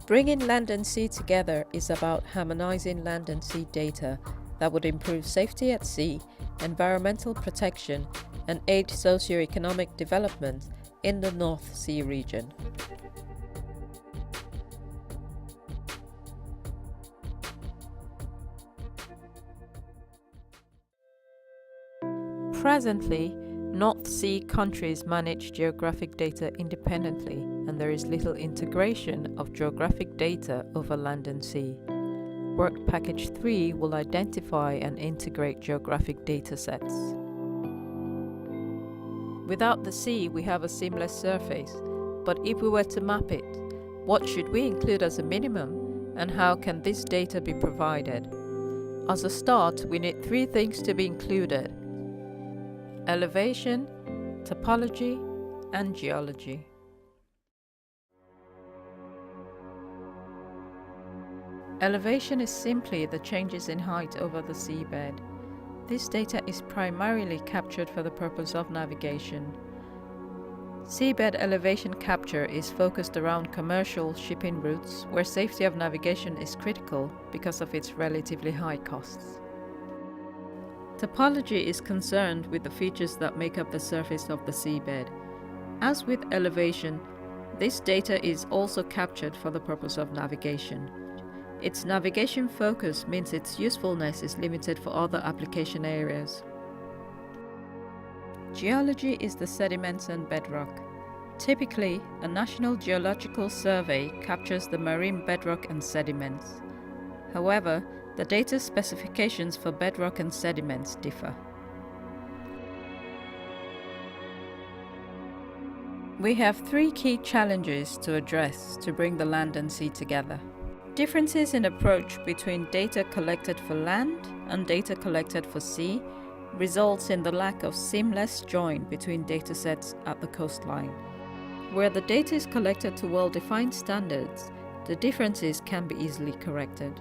Bringing land and sea together is about harmonizing land and sea data that would improve safety at sea, environmental protection, and aid socio-economic development in the North Sea region. Presently, North Sea countries manage geographic data independently, and there is little integration of geographic data over land and sea. Work Package 3 will identify and integrate geographic data sets. Without the sea, we have a seamless surface, but if we were to map it, what should we include as a minimum, and how can this data be provided? As a start, we need three things to be included: elevation, topology, and geology. Elevation is simply the changes in height over the seabed. This data is primarily captured for the purpose of navigation. Seabed elevation capture is focused around commercial shipping routes where safety of navigation is critical because of its relatively high costs. Topology is concerned with the features that make up the surface of the seabed. As with elevation, this data is also captured for the purpose of navigation. Its navigation focus means its usefulness is limited for other application areas. Geology is the sediments and bedrock. Typically, a National Geological Survey captures the marine bedrock and sediments. However, the data specifications for bedrock and sediments differ. We have three key challenges to address to bring the land and sea together. Differences in approach between data collected for land and data collected for sea results in the lack of seamless join between datasets at the coastline. Where the data is collected to well-defined standards, the differences can be easily corrected.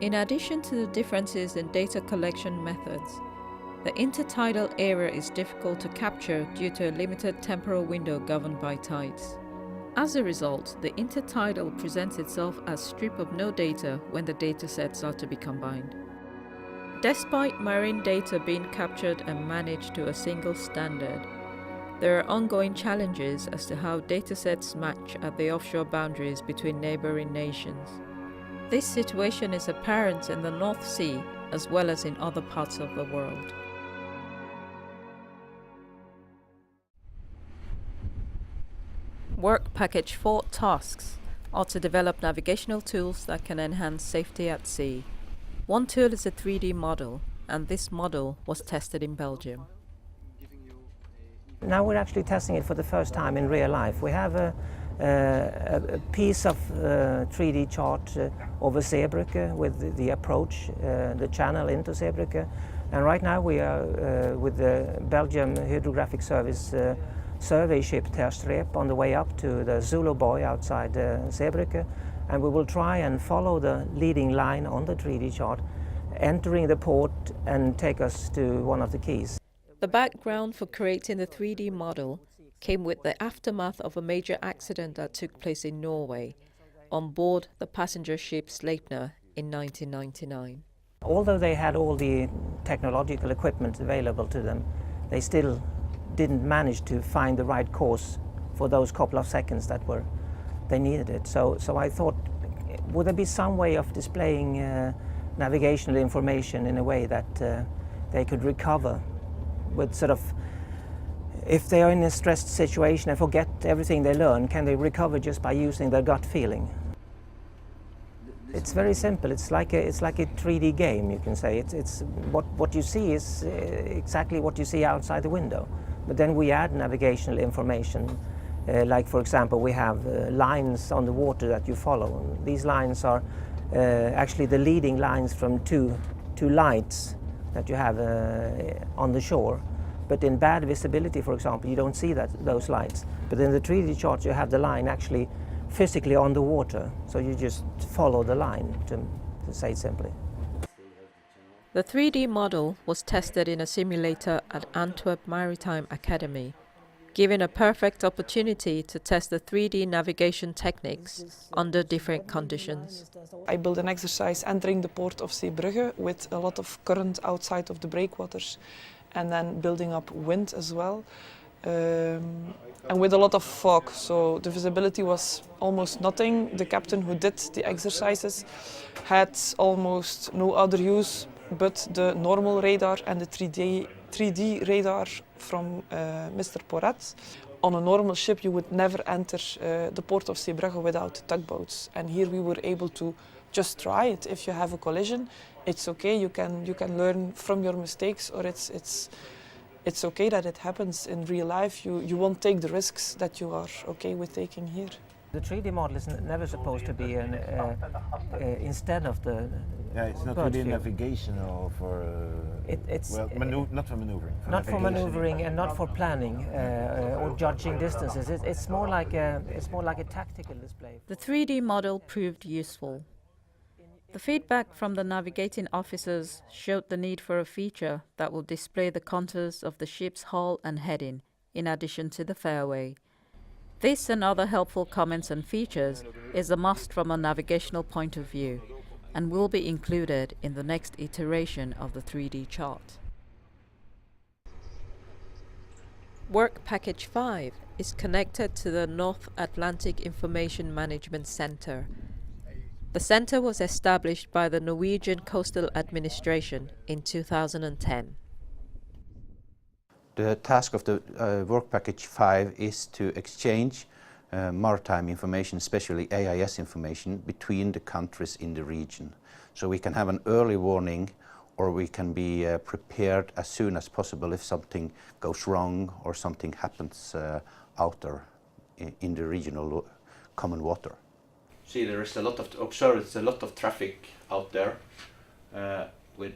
In addition to the differences in data collection methods, the intertidal area is difficult to capture due to a limited temporal window governed by tides. As a result, the intertidal presents itself as strip of no data when the datasets are to be combined. Despite marine data being captured and managed to a single standard, there are ongoing challenges as to how datasets match at the offshore boundaries between neighboring nations. This situation is apparent in the North Sea as well as in other parts of the world. Work Package 4 tasks are to develop navigational tools that can enhance safety at sea. One tool is a 3D model, and this model was tested in Belgium. Now we're actually testing it for the first time in real life. We have a piece of 3D chart over Zeebrugge with the approach, the channel into Zeebrugge. And right now we are with the Belgium Hydrographic Service survey ship Terstreep on the way up to the Zulu Buoy outside Zeebrugge, and we will try and follow the leading line on the 3D chart, entering the port and take us to one of the quays. The background for creating the 3D model came with the aftermath of a major accident that took place in Norway on board the passenger ship Sleipner in 1999. Although they had all the technological equipment available to them, they still didn't manage to find the right course for those couple of seconds that they needed it. So I thought, would there be some way of displaying navigational information in a way that they could recover with sort of, if they are in a stressed situation and forget everything they learn, can they recover just by using their gut feeling? It's very simple. It's like a 3D game, you can say. It's what you see is exactly what you see outside the window. But then we add navigational information. Like, for example, we have lines on the water that you follow. These lines are actually the leading lines from two lights that you have on the shore. But in bad visibility, for example, you don't see those lights. But in the 3D chart, you have the line actually physically on the water. So you just follow the line, to say it simply. The 3D model was tested in a simulator at Antwerp Maritime Academy. giving a perfect opportunity to test the 3D navigation techniques under different conditions. I built an exercise entering the port of Zeebrugge with a lot of current outside of the breakwaters and then building up wind as well. And with a lot of fog, so the visibility was almost nothing. The captain who did the exercises had almost no other use but the normal radar and the 3D radar from Mr. Porat. On a normal ship you would never enter the port of Zeebrugge without tugboats, and here we were able to just try it. If you have a collision, it's okay, you can learn from your mistakes, or it's okay that it happens in real life. You won't take the risks that you are okay with taking here. The 3D model is never supposed to be instead of the it's not really navigation or for not for maneuvering. Not for maneuvering and not for planning or judging distances. It's more like a tactical display. The 3D model proved useful. The feedback from the navigating officers showed the need for a feature that will display the contours of the ship's hull and heading, in addition to the fairway. This and other helpful comments and features is a must from a navigational point of view, and will be included in the next iteration of the 3D chart. Work Package 5 is connected to the North Atlantic Information Management Centre. The centre was established by the Norwegian Coastal Administration in 2010. The task of the Work Package 5 is to exchange maritime information, especially AIS information, between the countries in the region. So we can have an early warning, or we can be prepared as soon as possible if something goes wrong or something happens out there in the regional common water. See, there is a lot of traffic out there with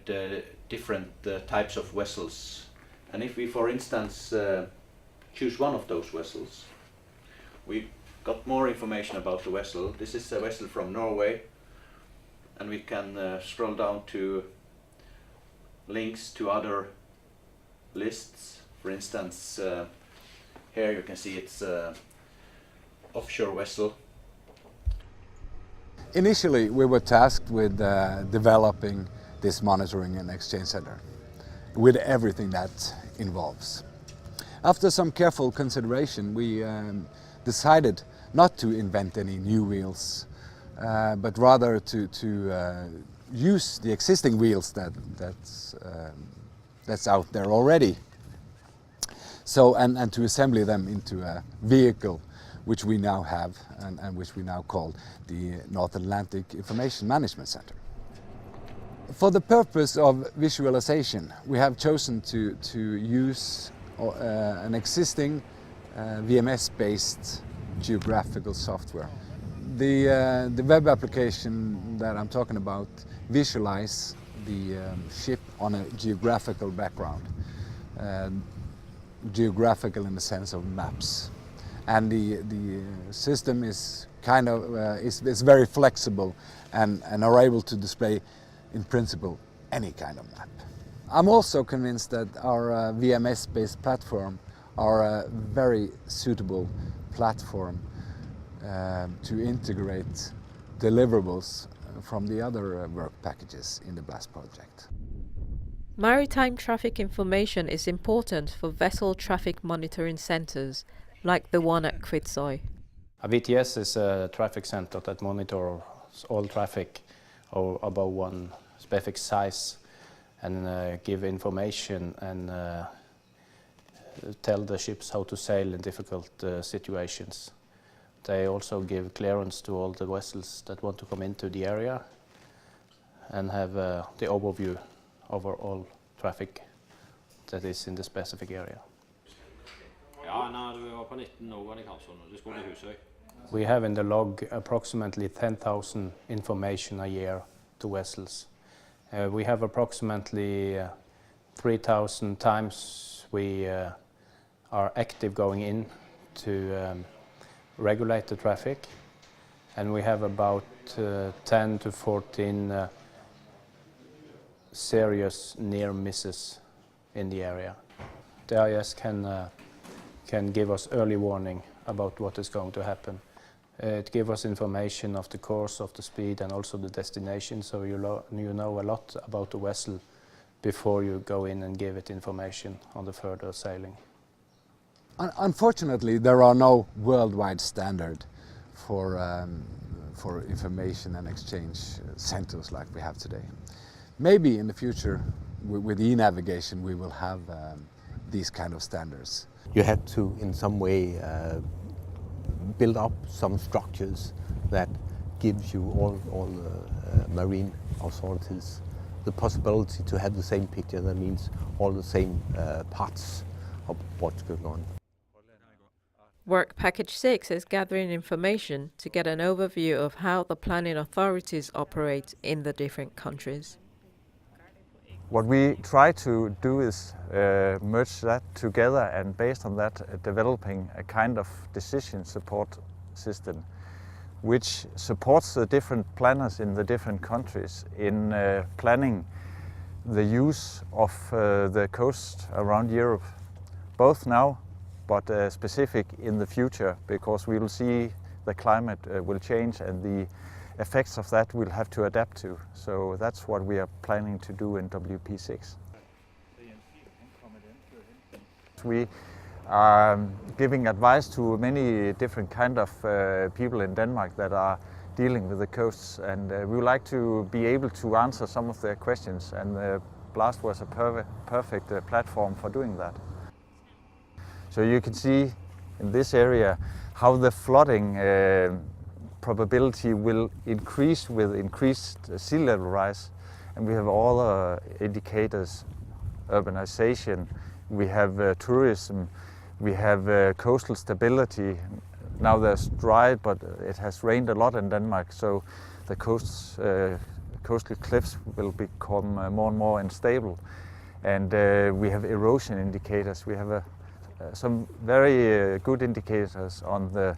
different types of vessels. And if we, for instance, choose one of those vessels, we got more information about the vessel. This is a vessel from Norway, and we can scroll down to links to other lists. For instance, here you can see it's an offshore vessel. Initially, we were tasked with developing this monitoring and exchange center, with everything that involves. After some careful consideration, we decided not to invent any new wheels, but rather to use the existing wheels that's out there already. So, and to assemble them into a vehicle which we now have and which we now call the North Atlantic Information Management Center. For the purpose of visualization, we have chosen to use an existing VMS-based geographical software. The web application that I'm talking about visualize the ship on a geographical background, geographical in the sense of maps. And the system is kind of is very flexible and are able to display, in principle, any kind of map. I'm also convinced that our VMS-based platform are a very suitable platform to integrate deliverables from the other work packages in the BLAST project. Maritime traffic information is important for vessel traffic monitoring centres, like the one at Kvitsøy. A VTS is a traffic center that monitors all traffic above one specific size and give information and tell the ships how to sail in difficult situations. They also give clearance to all the vessels that want to come into the area and have the overview over all traffic that is in the specific area. We have in the log approximately 10,000 information a year to vessels. We have approximately 3,000 times we are active going in to regulate the traffic, and we have about 10 to 14 serious near misses in the area. The IS can can give us early warning about what is going to happen. It gives us information of the course, of the speed, and also the destination, so you know a lot about the vessel before you go in and give it information on the further sailing. Unfortunately, there are no worldwide standard for information and exchange centers like we have today. Maybe in the future, with e-navigation, we will have these kind of standards. You have to, in some way, build up some structures that gives you all the marine authorities the possibility to have the same picture. That means all the same parts of what's going on. Work Package 6 is gathering information to get an overview of how the planning authorities operate in the different countries. What we try to do is merge that together, and based on that developing a kind of decision support system which supports the different planners in the different countries in planning the use of the coast around Europe, both now but specific in the future, because we will see the climate will change and the effects of that we'll have to adapt to. So that's what we are planning to do in WP6. We are giving advice to many different kind of people in Denmark that are dealing with the coasts, and we would like to be able to answer some of their questions, and BLAST was a perfect platform for doing that. So you can see in this area how the flooding probability will increase with increased sea level rise, and we have all indicators: urbanization, we have tourism, we have coastal stability. Now there's dry, but it has rained a lot in Denmark, so the coastal cliffs will become more and more unstable, and we have erosion indicators. We have some very good indicators on the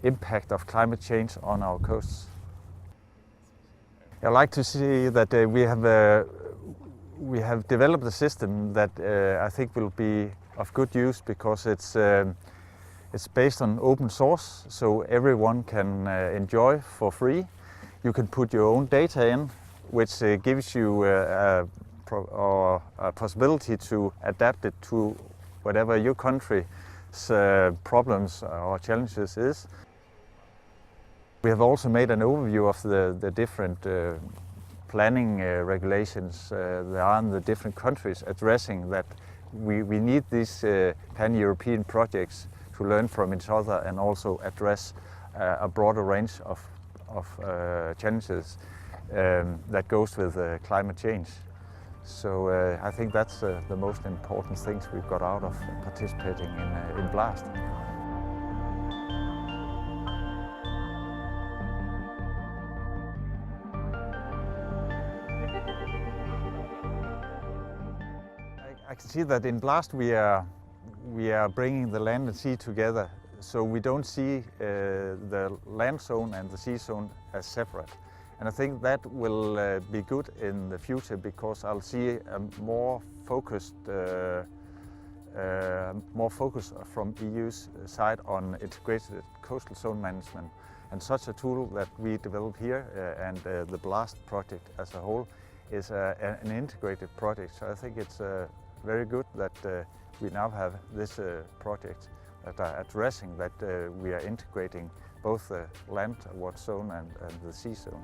impact of climate change on our coasts. I like to see that we have developed a system that I think will be of good use, because it's based on open source, so everyone can enjoy for free. You can put your own data in, which gives you a possibility to adapt it to whatever your country's problems or challenges is. We have also made an overview of the different planning regulations there are in the different countries, addressing that we need these pan-European projects to learn from each other and also address a broader range of challenges that goes with climate change. So I think that's the most important things we've got out of participating in BLAST. I can see that in BLAST we are bringing the land and sea together, so we don't see the land zone and the sea zone as separate. And I think that will be good in the future, because I'll see a more focus from EU's side on integrated coastal zone management. And such a tool that we develop here and the BLAST project as a whole is an integrated project. So I think it's very good that we now have this project that are addressing that we are integrating both the landward zone and the sea zone.